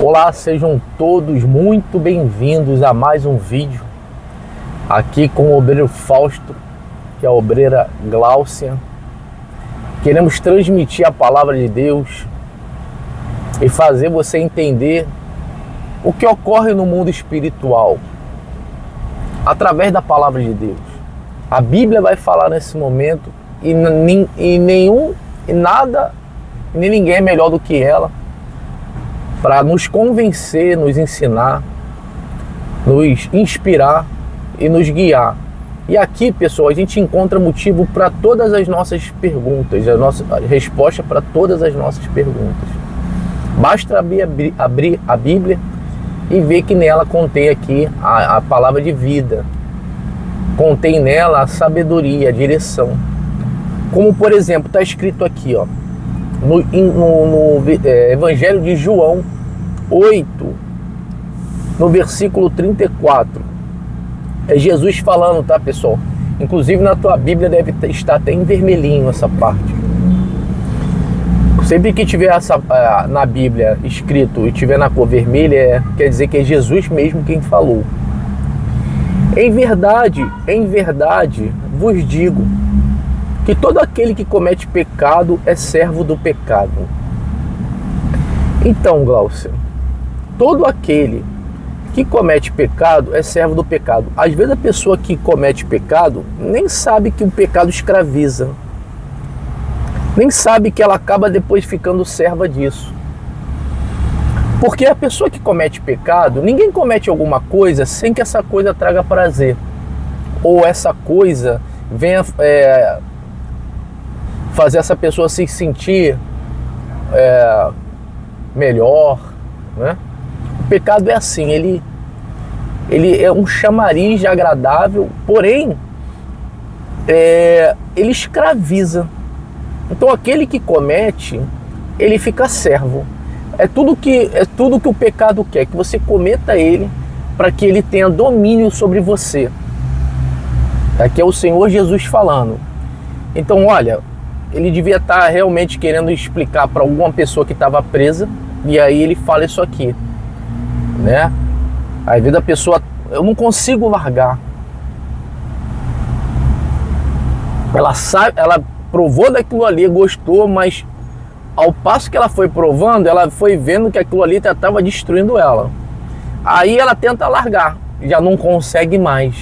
Olá, sejam todos muito bem-vindos a mais um vídeo aqui com o obreiro Fausto e a obreira Gláucia. Queremos transmitir a palavra de Deus e fazer você entender o que ocorre no mundo espiritual através da palavra de Deus. A Bíblia vai falar nesse momento e nada nem ninguém é melhor do que ela para nos convencer, nos ensinar, nos inspirar e nos guiar. E aqui, pessoal, a gente encontra motivo para todas as nossas perguntas, a resposta para todas as nossas perguntas. Basta abrir a Bíblia e ver que nela contém aqui a palavra de vida. Contém nela a sabedoria, a direção. Como, por exemplo, está escrito aqui, ó, no Evangelho de João 8, no versículo 34. É Jesus falando, tá, pessoal? Inclusive na tua Bíblia deve estar até em vermelhinho essa parte. Sempre que tiver na Bíblia escrito e tiver na cor vermelha, quer dizer que é Jesus mesmo quem falou. Em verdade vos digo que todo aquele que comete pecado é servo do pecado. Então, Gláucia, todo aquele que comete pecado é servo do pecado. Às vezes a pessoa que comete pecado nem sabe que o pecado escraviza. Nem sabe que ela acaba depois ficando serva disso. Porque a pessoa que comete pecado, ninguém comete alguma coisa sem que essa coisa traga prazer. Ou essa coisa venha fazer essa pessoa se sentir melhor, né? O pecado é assim, ele é um chamariz agradável, porém ele escraviza. Então aquele que comete, ele fica servo. É tudo que o pecado quer, que você cometa ele para que ele tenha domínio sobre você. Aqui é o Senhor Jesus falando. Então, olha, ele devia estar realmente querendo explicar para alguma pessoa que estava presa, e aí ele fala isso aqui, né? Às vezes a pessoa, eu não consigo largar. Ela sabe, ela provou daquilo ali, gostou, mas ao passo que ela foi provando, ela foi vendo que aquilo ali estava destruindo ela. Aí ela tenta largar, já não consegue mais.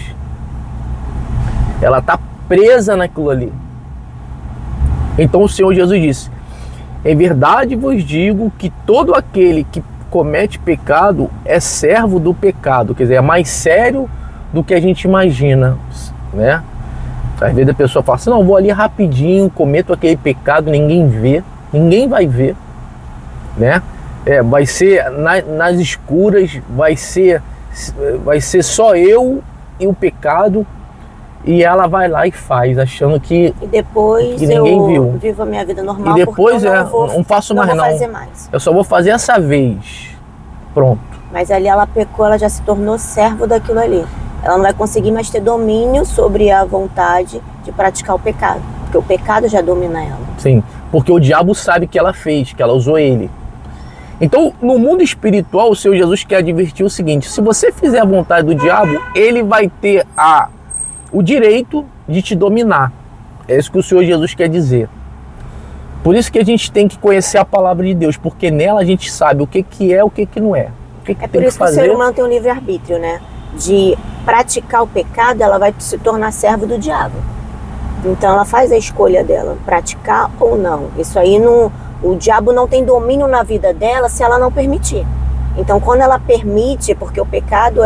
Ela está presa naquilo ali. Então o Senhor Jesus disse: em verdade vos digo que todo aquele que comete pecado é servo do pecado. Quer dizer, é mais sério do que a gente imagina, né? Às vezes a pessoa fala assim: não, vou ali rapidinho, cometo aquele pecado, ninguém vê, ninguém vai ver, né? Vai ser nas escuras, vai ser só eu e o pecado. E ela vai lá e faz, achando que depois que ninguém viu. Vivo a minha vida normal. E depois não faço mais não. Fazer mais. Eu só vou fazer essa vez. Pronto. Mas ali ela pecou, ela já se tornou servo daquilo ali. Ela não vai conseguir mais ter domínio sobre a vontade de praticar o pecado. Porque o pecado já domina ela. Sim, porque o diabo sabe que ela fez, que ela usou ele. Então, no mundo espiritual, o Senhor Jesus quer advertir o seguinte: se você fizer a vontade do diabo, ele vai ter o direito de te dominar. É isso que o Senhor Jesus quer dizer. Por isso que a gente tem que conhecer a palavra de Deus, porque nela a gente sabe o que é, o que não é. O que é tem por isso que fazer. Que o ser humano tem um livre-arbítrio, né? De praticar o pecado, ela vai se tornar servo do diabo. Então ela faz a escolha dela, praticar ou não. Isso aí o diabo não tem domínio na vida dela se ela não permitir. Então quando ela permite, porque o pecado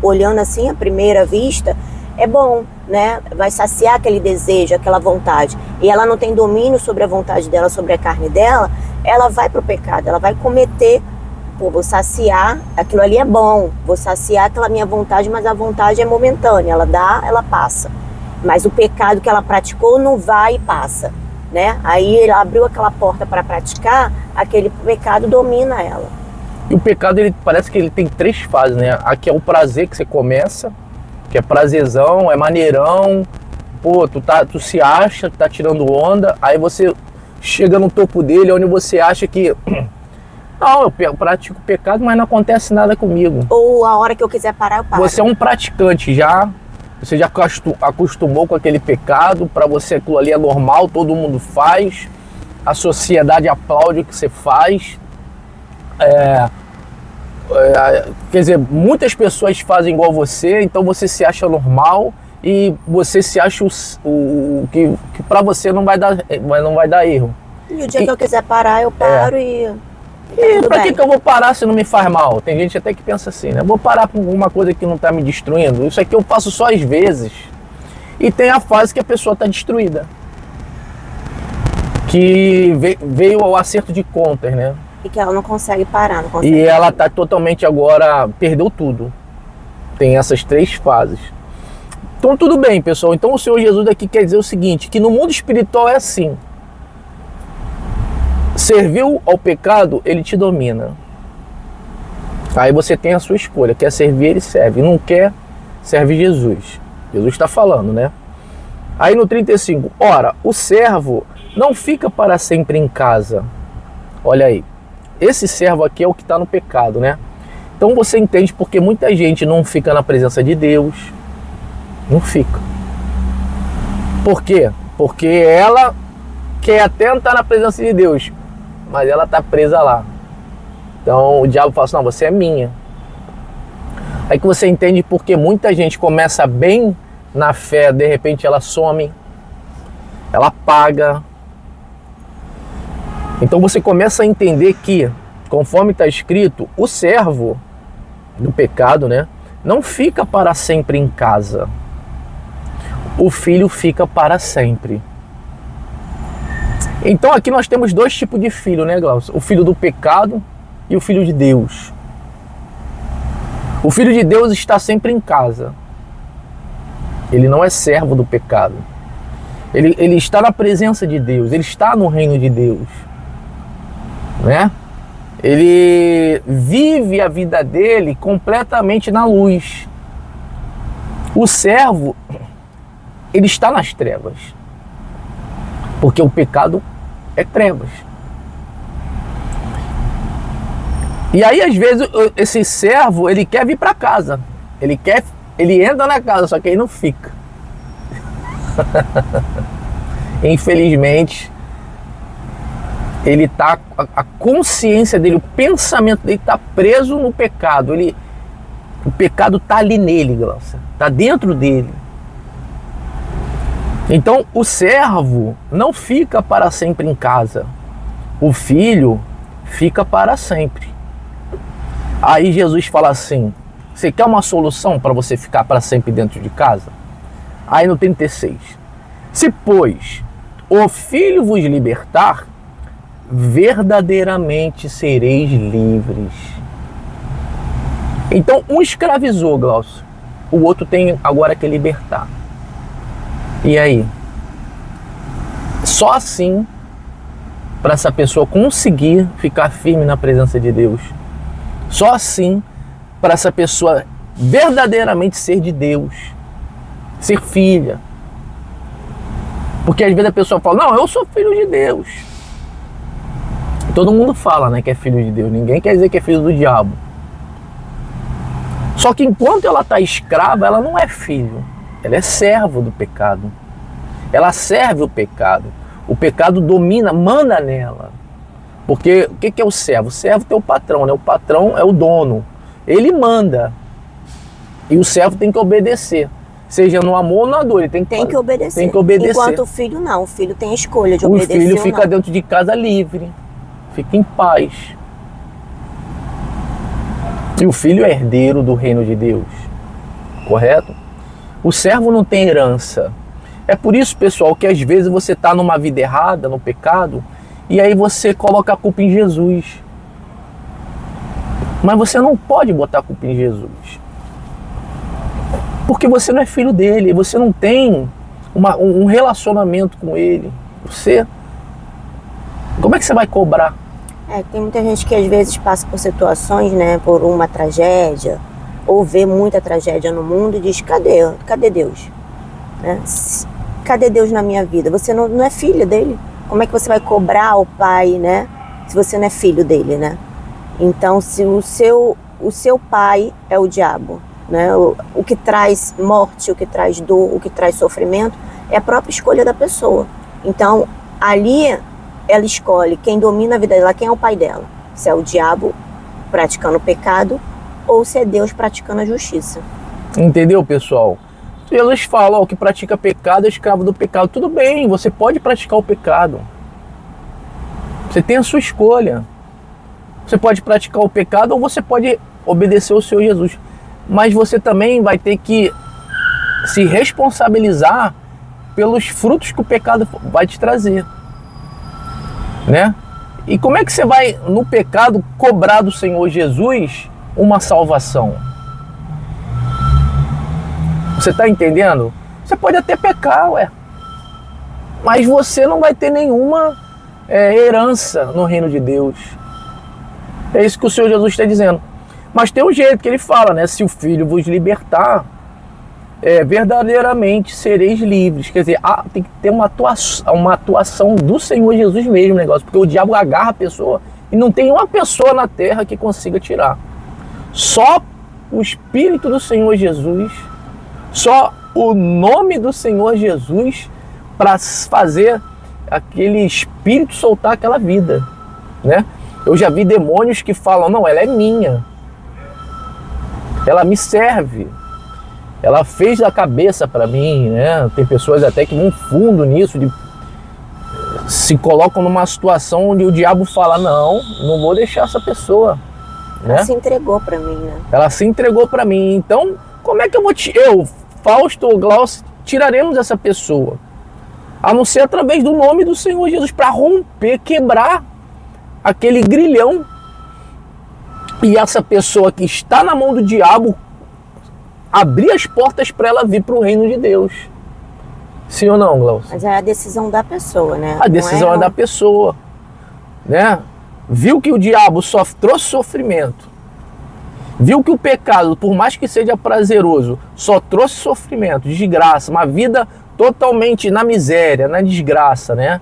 olhando assim à primeira vista, é bom, né? Vai saciar aquele desejo, aquela vontade. E ela não tem domínio sobre a vontade dela, sobre a carne dela, ela vai pro pecado, ela vai cometer, vou saciar, aquilo ali é bom, vou saciar aquela minha vontade, mas a vontade é momentânea, ela dá, ela passa. Mas o pecado que ela praticou não vai e passa, né? Aí ela abriu aquela porta para praticar, aquele pecado domina ela. E o pecado, parece que ele tem 3 fases, né? Aqui é o prazer que você começa, que é prazerzão, é maneirão, pô, tu se acha que tá tirando onda, aí você chega no topo dele, onde você acha que Não, eu pratico pecado, mas não acontece nada comigo. Ou a hora que eu quiser parar, eu paro? Você é um praticante já, você já acostumou com aquele pecado, para você aquilo ali é normal, todo mundo faz, a sociedade aplaude o que você faz. Quer dizer, muitas pessoas fazem igual você, então você se acha normal e você se acha o que para você não vai dar erro. E o dia que eu quiser parar, eu paro e pra que eu vou parar se não me faz mal? Tem gente até que pensa assim, né? Vou parar por alguma coisa que não tá me destruindo. Isso aqui eu faço só às vezes. E tem a fase que a pessoa tá destruída. Que veio ao acerto de contas, né? E que ela não consegue parar, não consegue. E ela tá totalmente agora, perdeu tudo. Tem essas 3 fases. Então tudo bem, pessoal. Então o Senhor Jesus aqui quer dizer o seguinte, que no mundo espiritual é assim. Serviu ao pecado, ele te domina. Aí você tem a sua escolha. Quer servir, ele serve. Não quer, serve Jesus. Jesus está falando, né? Aí no 35, ora, o servo não fica para sempre em casa. Olha aí. Esse servo aqui é o que está no pecado, né? Então você entende porque muita gente não fica na presença de Deus. Não fica. Por quê? Porque ela quer até estar na presença de Deus, mas ela está presa lá. Então o diabo fala assim, não, você é minha. Aí que você entende porque muita gente começa bem na fé, de repente ela some, ela apaga. Então você começa a entender que, conforme está escrito, o servo do pecado, né, não fica para sempre em casa. O filho fica para sempre. Então aqui nós temos 2 tipos de filho, né, Glaucio? O filho do pecado e o filho de Deus. O filho de Deus está sempre em casa. Ele não é servo do pecado. Ele está na presença de Deus, ele está no reino de Deus, né? Ele vive a vida dele completamente na luz. O servo, ele está nas trevas, porque o pecado é trevas. E aí às vezes esse servo, ele quer vir para casa, ele entra na casa, só que aí não fica. Infelizmente, ele tá, a consciência dele, o pensamento dele está preso no pecado. O pecado está ali nele, Glaucia, está dentro dele. Então o servo não fica para sempre em casa, o filho fica para sempre. Aí Jesus fala assim, você quer uma solução para você ficar para sempre dentro de casa? Aí no 36, se pois o filho vos libertar, verdadeiramente sereis livres. Então um escravizou, Glaucio, o outro tem agora que libertar. E aí? Só assim, para essa pessoa conseguir ficar firme na presença de Deus. Só assim, para essa pessoa verdadeiramente ser de Deus, ser filha. Porque às vezes a pessoa fala, não, eu sou filho de Deus. Todo mundo fala, né, que é filho de Deus. Ninguém quer dizer que é filho do diabo. Só que enquanto ela está escrava, ela não é filho. Ela é servo do pecado. Ela serve o pecado. O pecado domina, manda nela. Porque o que é o servo? O servo tem o patrão, né? O patrão é o dono. Ele manda. E o servo tem que obedecer. Seja no amor ou na dor. Ele tem que obedecer. Tem que obedecer. Enquanto o filho não. O filho tem a escolha de obedecer. O filho fica dentro de casa livre. Fica em paz. E o filho é herdeiro do reino de Deus. Correto? O servo não tem herança. É por isso, pessoal, que às vezes você está numa vida errada, no pecado, e aí você coloca a culpa em Jesus. Mas você não pode botar a culpa em Jesus. Porque você não é filho dele, você não tem um relacionamento com ele. Como é que você vai cobrar? Tem muita gente que às vezes passa por situações, né, por uma tragédia, ou vê muita tragédia no mundo e diz, cadê Deus? Né? Cadê Deus na minha vida? Você não é filho dele. Como é que você vai cobrar o pai, né, se você não é filho dele, né? Então, se o seu pai é o diabo, né? O que traz morte, o que traz dor, o que traz sofrimento, é a própria escolha da pessoa. Então, ali ela escolhe quem domina a vida dela, quem é o pai dela. Se é o diabo praticando o pecado ou se é Deus praticando a justiça. Entendeu, pessoal? Jesus fala, ó, o que pratica pecado é escravo do pecado. Tudo bem, você pode praticar o pecado. Você tem a sua escolha. Você pode praticar o pecado ou você pode obedecer ao Senhor Jesus. Mas você também vai ter que se responsabilizar pelos frutos que o pecado vai te trazer, né? E como é que você vai, no pecado, cobrar do Senhor Jesus uma salvação? Você está entendendo? Você pode até pecar, mas você não vai ter nenhuma herança no reino de Deus. É isso que o Senhor Jesus está dizendo. Mas tem um jeito que ele fala, né? Se o Filho vos libertar, verdadeiramente sereis livres. Quer dizer, tem que ter uma atuação do Senhor Jesus mesmo no negócio. Porque o diabo agarra a pessoa e não tem uma pessoa na terra que consiga tirar. Só o Espírito do Senhor Jesus, só o nome do Senhor Jesus para fazer aquele espírito soltar aquela vida, né? Eu já vi demônios que falam, não, ela é minha. Ela me serve. Ela fez a cabeça para mim, né? Tem pessoas até que vão fundo nisso, se colocam numa situação onde o diabo fala, não vou deixar essa pessoa. Né? Ela se entregou para mim, né? Ela se entregou para mim. Então, como é que eu, Fausto ou Glaucio, tiraremos essa pessoa? A não ser através do nome do Senhor Jesus, para romper, quebrar aquele grilhão. E essa pessoa que está na mão do diabo, abrir as portas para ela vir para o reino de Deus. Sim ou não, Glaucio? Mas é a decisão da pessoa, né? A decisão é da pessoa, né? Viu que o diabo só trouxe sofrimento. Viu que o pecado, por mais que seja prazeroso, só trouxe sofrimento, desgraça, uma vida totalmente na miséria, na desgraça, né?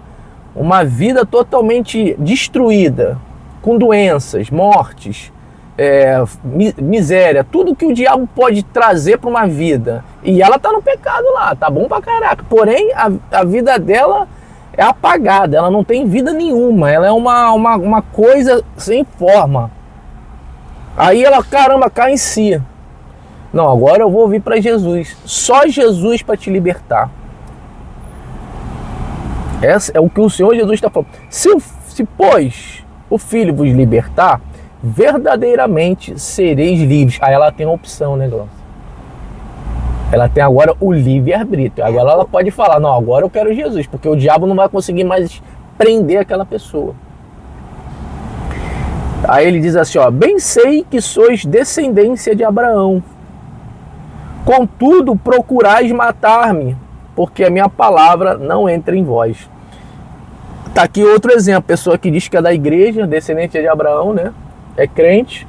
Uma vida totalmente destruída, com doenças, mortes, miséria, tudo que o diabo pode trazer para uma vida. E ela tá no pecado lá, tá bom pra caraca. Porém, a vida dela é apagada, ela não tem vida nenhuma, ela é uma coisa sem forma. Aí ela, caramba, cai em si. Não, agora eu vou vir para Jesus. Só Jesus para te libertar. Esse é o que o Senhor Jesus está falando. Se pois o Filho vos libertar, verdadeiramente sereis livres. Aí ela tem a opção, né, Glaucio? Ela tem agora o livre-arbítrio. Agora ela pode falar, não, agora eu quero Jesus, porque o diabo não vai conseguir mais prender aquela pessoa. Aí ele diz assim, ó, bem sei que sois descendência de Abraão, contudo procurais matar-me, porque a minha palavra não entra em vós. Tá aqui outro exemplo, pessoa que diz que é da igreja, descendente de Abraão, né? É crente.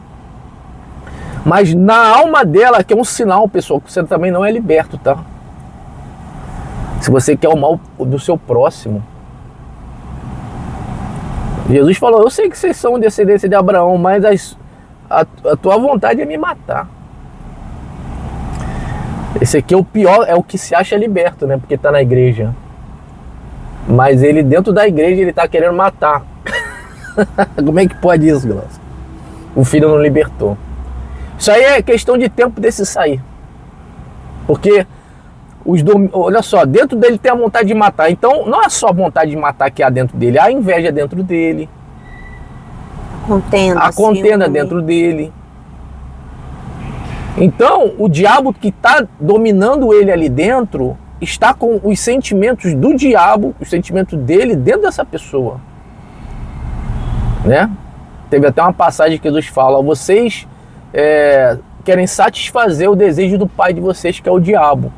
Mas na alma dela, que é um sinal, pessoal, que você também não é liberto, tá? Se você quer o mal do seu próximo. Jesus falou, eu sei que vocês são descendência de Abraão, mas a tua vontade é me matar. Esse aqui é o pior, é o que se acha liberto, né? Porque tá na igreja. Mas ele, dentro da igreja, ele tá querendo matar. Como é que pode isso, Glaucio? O filho não libertou. Isso aí é questão de tempo desse sair. Porque, olha só, dentro dele tem a vontade de matar. Então, não é só a vontade de matar que há dentro dele, há a inveja dentro dele. A contenda dentro dele. Então, o diabo que está dominando ele ali dentro está com os sentimentos do diabo, os sentimentos dele dentro dessa pessoa. Né? Teve até uma passagem que Jesus fala, vocês querem satisfazer o desejo do pai de vocês, que é o diabo.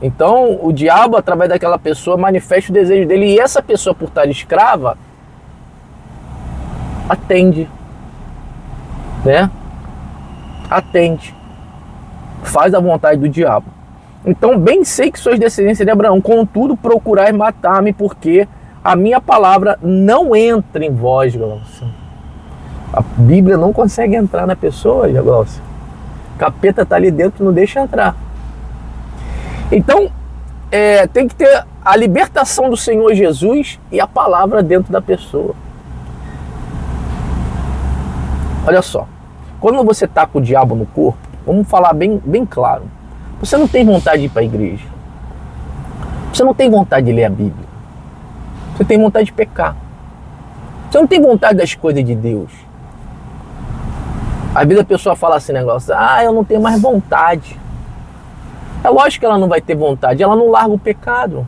Então, o diabo, através daquela pessoa, manifesta o desejo dele, e essa pessoa, por estar escrava, atende. Né? Atende. Faz a vontade do diabo. Então, bem sei que sois descendência de Abraão, contudo procurai matar-me, porque a minha palavra não entra em vós, Glaucio. A Bíblia não consegue entrar na pessoa, Glaucio. Capeta está ali dentro, não deixa entrar. Então, tem que ter a libertação do Senhor Jesus e a palavra dentro da pessoa. Olha só, quando você está com o diabo no corpo, vamos falar bem claro, você não tem vontade de ir para a igreja, você não tem vontade de ler a Bíblia, você tem vontade de pecar, você não tem vontade das coisas de Deus. Às vezes a pessoa fala assim, negócio, eu não tenho mais vontade. É lógico que ela não vai ter vontade, ela não larga o pecado.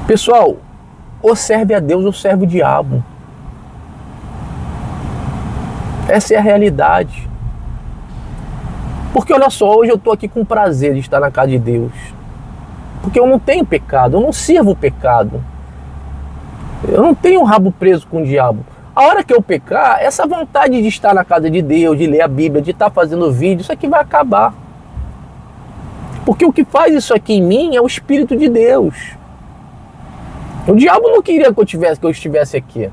Pessoal, ou serve a Deus ou serve o diabo. Essa é a realidade. Porque olha só, hoje eu estou aqui com prazer de estar na casa de Deus. Porque eu não tenho pecado, eu não sirvo o pecado. Eu não tenho o rabo preso com o diabo. A hora que eu pecar, essa vontade de estar na casa de Deus, de ler a Bíblia, de estar fazendo vídeo, isso aqui vai acabar. Porque o que faz isso aqui em mim é o Espírito de Deus. O diabo não queria que eu estivesse aqui.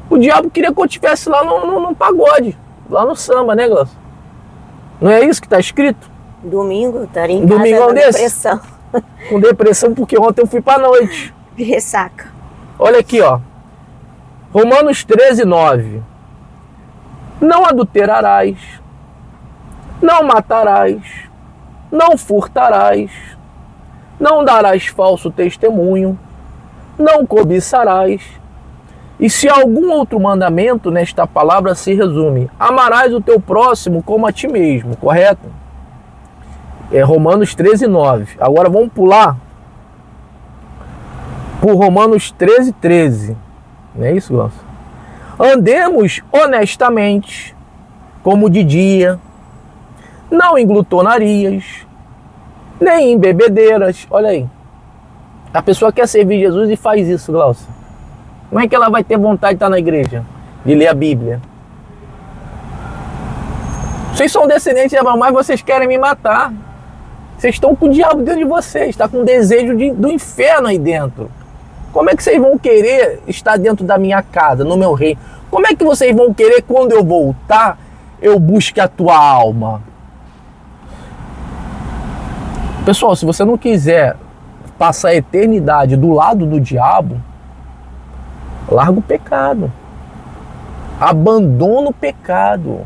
O diabo queria que eu estivesse lá no pagode, lá no samba, né, Glaucio? Não é isso que está escrito? Domingo, estaria em casa com depressão. Com depressão porque ontem eu fui para a noite. Ressaca. Olha aqui, ó. Romanos 13:9. Não adulterarás, não matarás, não furtarás, não darás falso testemunho, não cobiçarás. E se algum outro mandamento nesta palavra se resume: amarás o teu próximo como a ti mesmo, correto? É Romanos 13:9. Agora vamos pular por Romanos 13:13. Não é isso, Glaucio? Andemos honestamente, como de dia, não em glutonarias, nem em bebedeiras. Olha aí. A pessoa quer servir Jesus e faz isso, Glaucio. Como é que ela vai ter vontade de estar na igreja? De ler a Bíblia? Vocês são descendentes de Abraão, mas vocês querem me matar. Vocês estão com o diabo dentro de vocês. Está com desejo do inferno aí dentro. Como é que vocês vão querer estar dentro da minha casa, no meu reino? Como é que vocês vão querer, quando eu voltar, eu busque a tua alma? Pessoal, se você não quiser passar a eternidade do lado do diabo, larga o pecado. Abandona o pecado.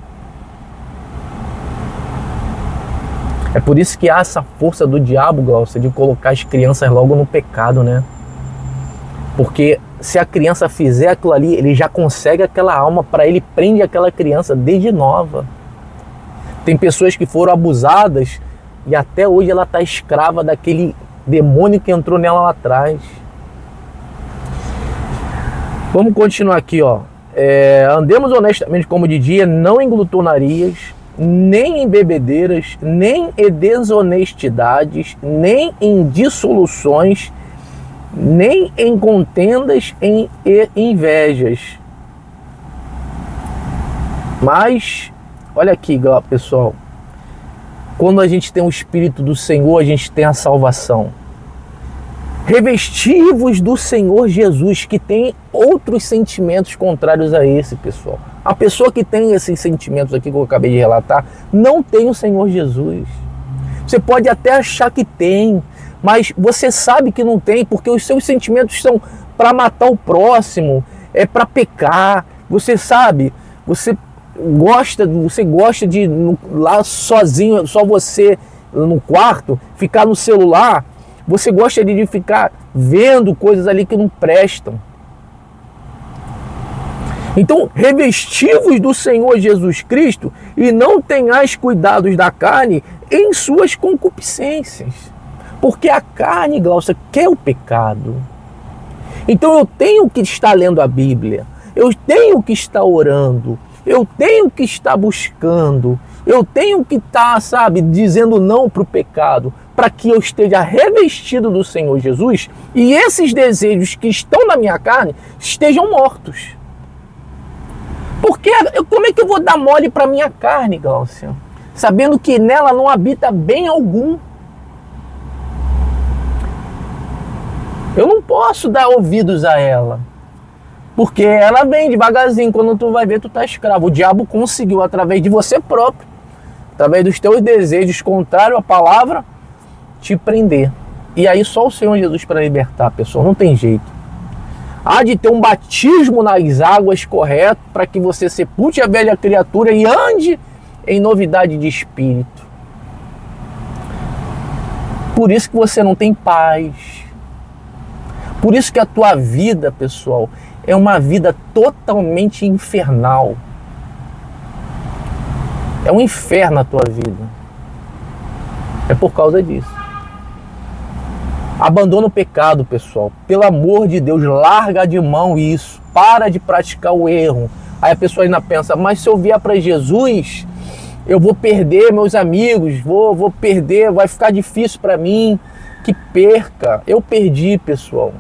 É por isso que há essa força do diabo, Glaucio, de colocar as crianças logo no pecado, né? Porque se a criança fizer aquilo ali, ele já consegue aquela alma, para ele prende aquela criança desde nova. Tem pessoas que foram abusadas e até hoje ela está escrava daquele demônio que entrou nela lá atrás. Vamos continuar aqui, ó. Andemos honestamente como de dia, não em glutonarias, nem em bebedeiras, nem em desonestidades, nem em dissoluções, nem em contendas e invejas. Mas, olha aqui, pessoal, quando a gente tem o Espírito do Senhor, a gente tem a salvação. Revestivos do Senhor Jesus, que tem outros sentimentos contrários a esse, pessoal. A pessoa que tem esses sentimentos aqui que eu acabei de relatar, não tem o Senhor Jesus. Você pode até achar que tem, mas você sabe que não tem, porque os seus sentimentos são para matar o próximo, é para pecar. Você sabe, você gosta de lá sozinho, só você no quarto, ficar no celular. Você gosta de ficar vendo coisas ali que não prestam. Então, revestivos do Senhor Jesus Cristo e não tenhais cuidados da carne em suas concupiscências. Porque a carne, Glaucia, quer o pecado. Então eu tenho que estar lendo a Bíblia, eu tenho que estar orando, eu tenho que estar buscando, eu tenho que estar, dizendo não para o pecado, para que eu esteja revestido do Senhor Jesus e esses desejos que estão na minha carne estejam mortos. Porque como é que eu vou dar mole para minha carne, Glaucia, sabendo que nela não habita bem algum? Eu não posso dar ouvidos a ela, Porque ela vem devagarzinho, quando tu vai ver, tu tá escravo. O diabo conseguiu, através de você próprio, através dos teus desejos contrários à palavra, te prender. E aí só o Senhor Jesus para libertar, pessoal, não tem jeito. Há de ter um batismo nas águas correto para que você sepulte a velha criatura e ande em novidade de espírito. Por isso que você não tem paz. Por isso que a tua vida, pessoal, é uma vida totalmente infernal. É um inferno a tua vida. É por causa disso. Abandona o pecado, pessoal. Pelo amor de Deus, larga de mão isso. Para de praticar o erro. Aí a pessoa ainda pensa, mas se eu vier para Jesus, eu vou perder meus amigos, vou perder, vai ficar difícil para mim. Que perca. Eu perdi, pessoal.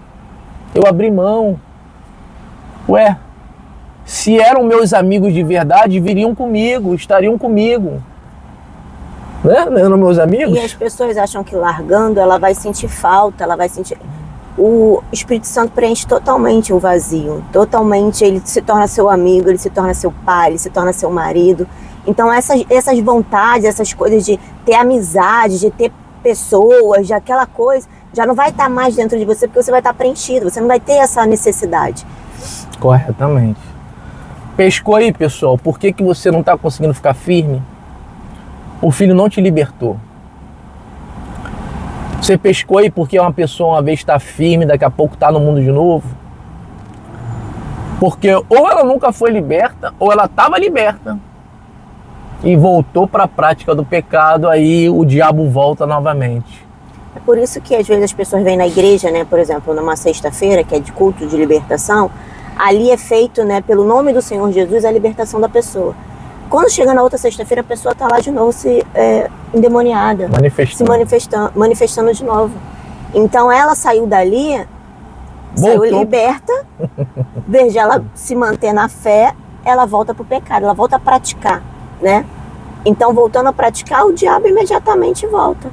Eu abri mão. Ué, se eram meus amigos de verdade, viriam comigo, estariam comigo. Né? Não eram meus amigos? E as pessoas acham que largando, ela vai sentir falta, ela vai sentir... O Espírito Santo preenche totalmente o vazio. Totalmente, ele se torna seu amigo, ele se torna seu pai, ele se torna seu marido. Então essas vontades, essas coisas de ter amizade, de ter pessoas, de aquela coisa, já não vai estar mais dentro de você, porque você vai estar preenchido, você não vai ter essa necessidade. Corretamente. Pescou aí, pessoal, por que você não está conseguindo ficar firme? O filho não te libertou. Você pescou aí porque uma pessoa uma vez está firme, daqui a pouco está no mundo de novo? Porque ou ela nunca foi liberta, ou ela estava liberta e voltou para a prática do pecado, aí o diabo volta novamente. É por isso que às vezes as pessoas vêm na igreja, né, por exemplo, numa sexta-feira, que é de culto de libertação, ali é feito, né, pelo nome do Senhor Jesus, a libertação da pessoa. Quando chega na outra sexta-feira, a pessoa está lá de novo endemoniada, manifestando de novo. Então ela saiu dali, saiu liberta, veja, ela se manter na fé, ela volta para o pecado, ela volta a praticar, né? Então, voltando a praticar, o diabo imediatamente volta.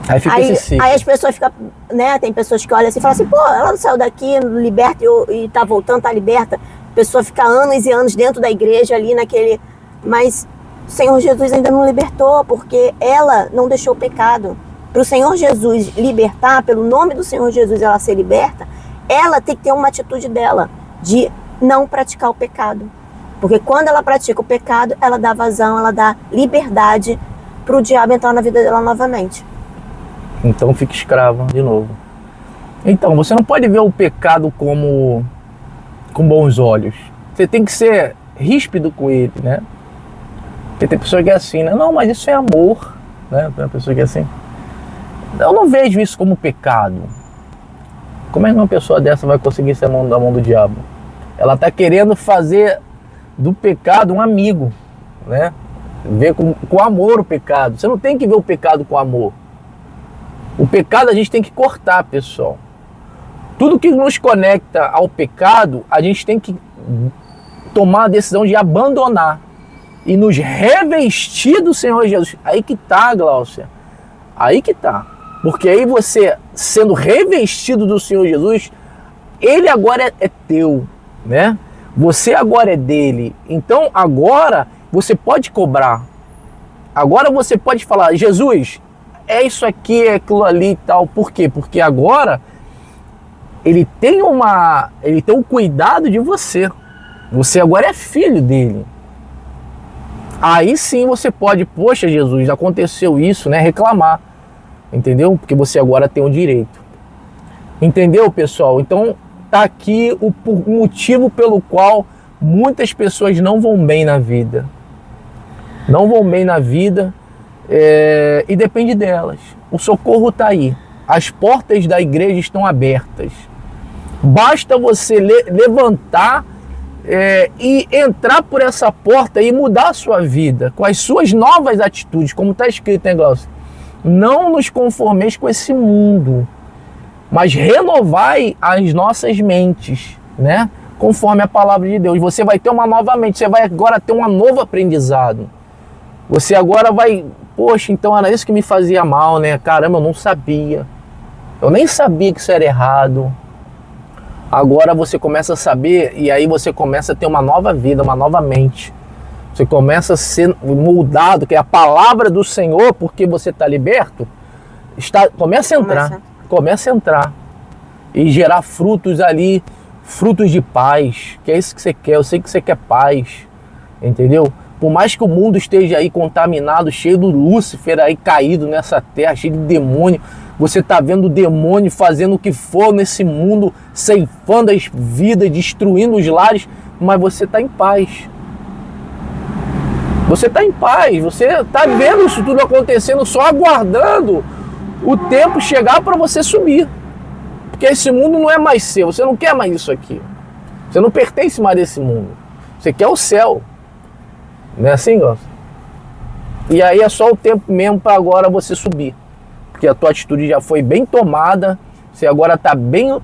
Aí fica esse ciclo. Aí as pessoas ficam, né? Tem pessoas que olham assim e falam assim, pô, ela não saiu daqui liberta e tá voltando, tá liberta. A pessoa fica anos e anos dentro da igreja ali naquele... Mas o Senhor Jesus ainda não libertou, porque ela não deixou o pecado. Para o Senhor Jesus libertar, pelo nome do Senhor Jesus ela ser liberta, ela tem que ter uma atitude dela, de não praticar o pecado. Porque quando ela pratica o pecado, ela dá vazão, ela dá liberdade para o diabo entrar na vida dela novamente. Então fica escrava de novo. Então, você não pode ver o pecado com bons olhos. Você tem que ser ríspido com ele, né? Porque tem pessoa que é assim, né? Não, mas isso é amor, né? Tem uma pessoa que é assim. Eu não vejo isso como pecado. Como é que uma pessoa dessa vai conseguir ser da mão do diabo? Ela está querendo fazer do pecado um amigo, né? Ver com amor o pecado. Você não tem que ver o pecado com amor. O pecado a gente tem que cortar, pessoal. Tudo que nos conecta ao pecado, a gente tem que tomar a decisão de abandonar e nos revestir do Senhor Jesus. Aí que tá, Gláucia. Aí que tá. Porque aí você, sendo revestido do Senhor Jesus, ele agora é teu, né? Você agora é dele. Então agora você pode cobrar. Agora você pode falar, Jesus, é isso aqui, é aquilo ali e tal. Por quê? Porque agora ele tem um cuidado de você. Você agora é filho dele. Aí sim você pode, poxa Jesus, aconteceu isso, né? Reclamar. Entendeu? Porque você agora tem o direito. Entendeu, pessoal? Então tá aqui o motivo pelo qual muitas pessoas não vão bem na vida. Não vão bem na vida e depende delas. O socorro tá aí. As portas da igreja estão abertas. Basta você levantar e entrar por essa porta e mudar a sua vida com as suas novas atitudes, como está escrito, né, Glaucio? Não nos conformeis com esse mundo, mas renovai as nossas mentes, né? Conforme a palavra de Deus. Você vai ter uma nova mente, você vai agora ter um novo aprendizado. Você agora vai, poxa, então era isso que me fazia mal, né? Caramba, eu não sabia. Eu nem sabia que isso era errado. Agora você começa a saber e aí você começa a ter uma nova vida, uma nova mente. Você começa a ser moldado, que é a palavra do Senhor, porque você está liberto, começa a entrar e gerar frutos ali, frutos de paz, que é isso que você quer. Eu sei que você quer paz, entendeu? Por mais que o mundo esteja aí contaminado, cheio do Lúcifer aí caído nessa terra, cheio de demônio, você está vendo o demônio fazendo o que for nesse mundo, ceifando as vidas, destruindo os lares, mas você está em paz. Você está em paz, você está vendo isso tudo acontecendo, só aguardando o tempo chegar para você subir. Porque esse mundo não é mais seu, você não quer mais isso aqui. Você não pertence mais a esse mundo. Você quer o céu. Não é assim, Gonçalo? E aí é só o tempo mesmo para agora você subir. Porque a tua atitude já foi bem tomada, você agora está bem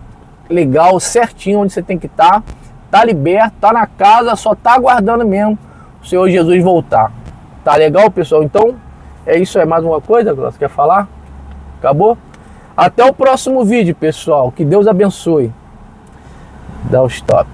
legal, certinho onde você tem que estar, está liberto, está na casa, só está aguardando mesmo o Senhor Jesus voltar. Tá legal, pessoal? Então, é isso aí. Mais uma coisa que você quer falar? Acabou? Até o próximo vídeo, pessoal. Que Deus abençoe. Dá o stop.